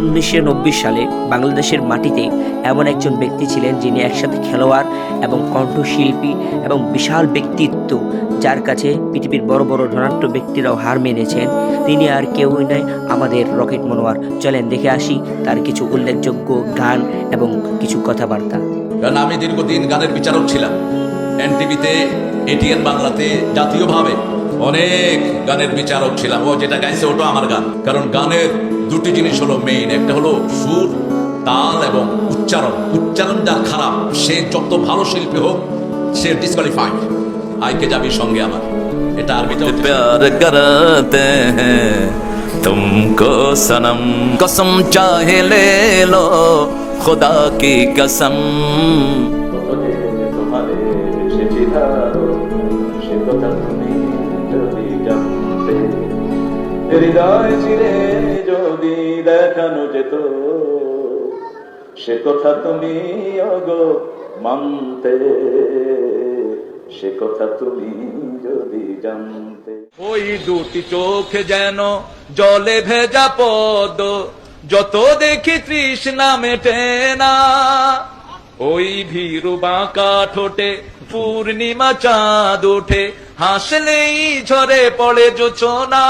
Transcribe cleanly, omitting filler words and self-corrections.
1990 সালে বাংলাদেশের মাটিতে এমন একজন ব্যক্তি ছিলেন যিনি একসাথে খেলোয়াড় এবং কণ্ঠশিল্পী এবং বিশাল ব্যক্তিত্ব, যার কাছে পৃথিবীর বড় বড় ধনাঢ্য ব্যক্তিরাও হার মেনেছেন। তিনি আর কেউই নয়, আমাদের রকেট মনোয়ার। চলেন দেখে আসি তার কিছু উল্লেখযোগ্য গান এবং কিছু কথাবার্তা। কারণ আমি দীর্ঘদিন গানের বিচারক ছিলাম, এনটিভিতে, এটিএন বাংলাতে, জাতীয়ভাবে অনেক গানের বিচারক ছিলাম। ও যেটা গাইছে ওটা আমার গান। কারণ গানের দুটি জিনিস হলো মেইন, একটা হলো সুর, তাল এবং উচ্চারণ। উচ্চারণ যার খারাপ, সে যত ভালো শিল্পী হোক, সে ডিসকোয়ালিফাইড। আইকে যাবি সঙ্গে আমার, এটা আরবিতে। प्यार करते हैं तुमको सनम, कसम चाहे ले लो खुदा की कसम। হৃদয় চিরে যদি দেখানো যেত, সে কথা তুমি অগো মানতে, সে কথা তুমি যদি জানতে। ওই দুটি চোখ যেন জলে ভেজা পদ্ম, যত দেখি তৃষ্ণা মেটে না। ওই ভীরু বাঁকা ঠোঁটে পূর্ণিমা চাঁদ ওঠে, হাসলেই ঝরে পড়ে জোছনা।